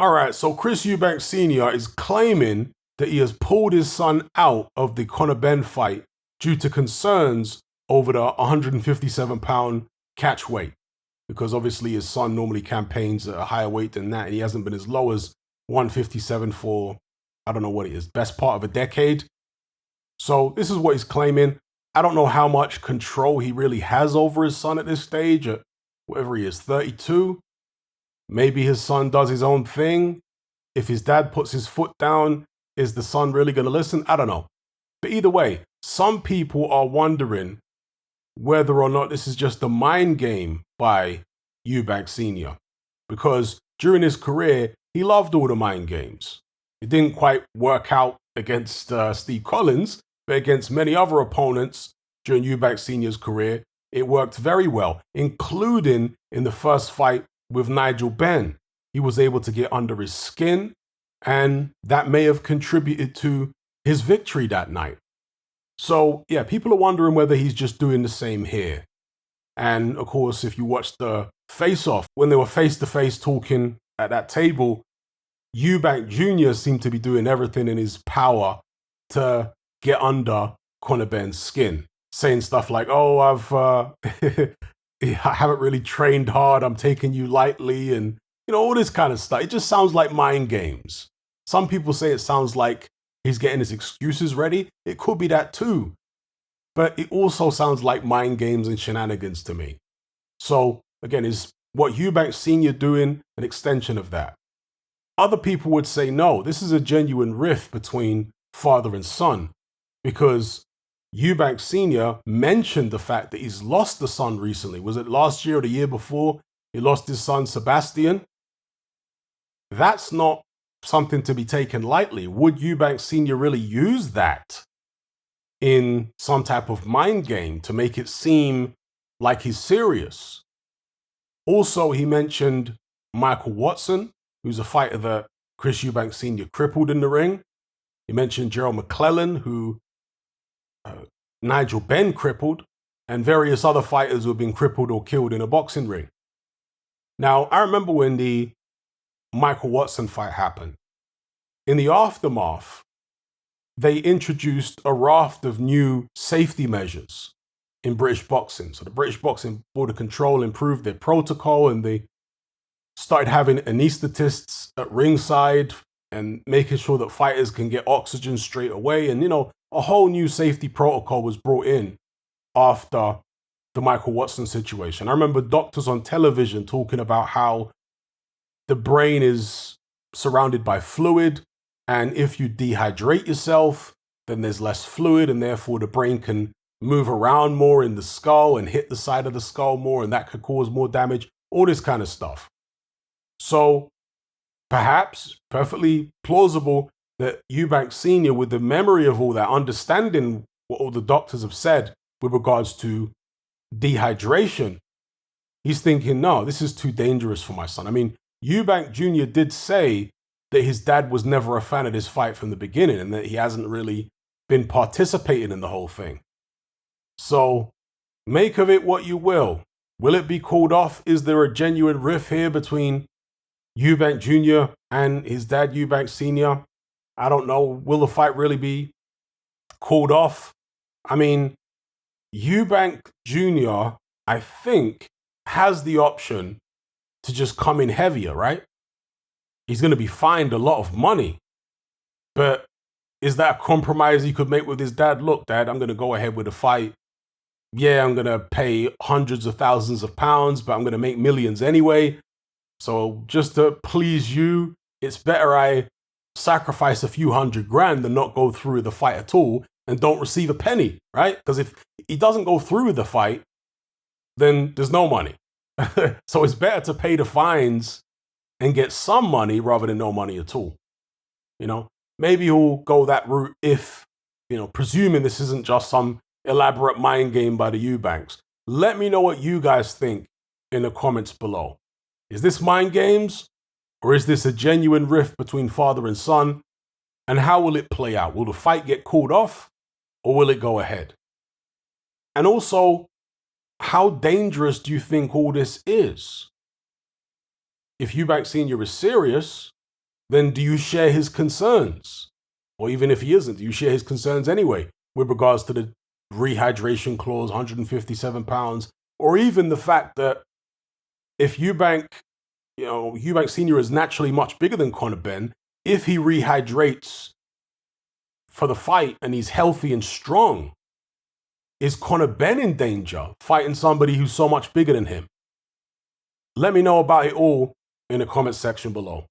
All right, so Chris Eubank Sr. is claiming that he has pulled his son out of the Conor Benn fight due to concerns over the 157-pound catch weight. Because obviously his son normally campaigns at a higher weight than that, and he hasn't been as low as 157 for, I don't know what it is, best part of a decade. So this is what he's claiming. I don't know how much control he really has over his son at this stage, at whatever he is, 32. Maybe his son does his own thing. If his dad puts his foot down, is the son really going to listen? I don't know. But either way, some people are wondering whether or not this is just a mind game by Eubank Sr. Because during his career, he loved all the mind games. It didn't quite work out against Steve Collins, but against many other opponents during Eubank Sr.'s career, it worked very well, including in the first fight with Nigel Benn. He was able to get under his skin, and that may have contributed to his victory that night. So, yeah, people are wondering whether he's just doing the same here. And of course, if you watch the face-off, when they were face-to-face talking at that table, Eubank Jr. seemed to be doing everything in his power to get under Conor Benn's skin, saying stuff like, oh, I haven't really trained hard, I'm taking you lightly, and all this kind of stuff. It just sounds like mind games. Some people say it sounds like he's getting his excuses ready. It could be that too. But it also sounds like mind games and shenanigans to me. So again, is what Eubank Sr. doing an extension of that? Other people would say, no, this is a genuine rift between father and son, because Eubank Sr. mentioned the fact that he's lost the son recently. Was it last year or the year before? He lost his son, Sebastian. That's not something to be taken lightly. Would Eubank Sr. really use that in some type of mind game to make it seem like he's serious? Also, he mentioned Michael Watson, who's a fighter that Chris Eubank Sr. crippled in the ring. He mentioned Gerald McClellan, who Nigel Benn crippled, and various other fighters who have been crippled or killed in a boxing ring. Now, I remember when the Michael Watson fight happened. In the aftermath, they introduced a raft of new safety measures in British boxing. So the British Boxing Board of Control improved their protocol, and they started having anesthetists at ringside and making sure that fighters can get oxygen straight away. And, a whole new safety protocol was brought in after the Michael Watson situation. I remember doctors on television talking about how the brain is surrounded by fluid, and if you dehydrate yourself, then there's less fluid, and therefore the brain can move around more in the skull and hit the side of the skull more, and that could cause more damage, all this kind of stuff. So perhaps perfectly plausible that Eubank Sr., with the memory of all that, understanding what all the doctors have said with regards to dehydration, he's thinking, no, this is too dangerous for my son. I mean, Eubank Jr. did say that his dad was never a fan of this fight from the beginning, and that he hasn't really been participating in the whole thing. So make of it what you will. Will it be called off? Is there a genuine rift here between Eubank Jr. and his dad, Eubank Sr.? I don't know. Will the fight really be called off? I mean, Eubank Jr., I think, has the option to just come in heavier, right? He's going to be fined a lot of money. But is that a compromise he could make with his dad? Look, Dad, I'm going to go ahead with the fight. Yeah, I'm going to pay hundreds of thousands of pounds, but I'm going to make millions anyway. So just to please you, it's better I sacrifice a few $100,000 than not go through the fight at all and don't receive a penny, right? Because if he doesn't go through with the fight, then there's no money. So it's better to pay the fines and get some money rather than no money at all. Maybe he'll go that route if, presuming this isn't just some elaborate mind game by the Eubanks. Let me know what you guys think in the comments below. Is this mind games, or is this a genuine rift between father and son? And how will it play out? Will the fight get called off, or will it go ahead? And also, how dangerous do you think all this is? If Eubank Sr. is serious, then do you share his concerns? Or even if he isn't, do you share his concerns anyway with regards to the rehydration clause, 157 pounds, or even the fact that if Eubank Senior is naturally much bigger than Conor Benn, if he rehydrates for the fight and he's healthy and strong, is Conor Benn in danger fighting somebody who's so much bigger than him? Let me know about it all in the comment section below.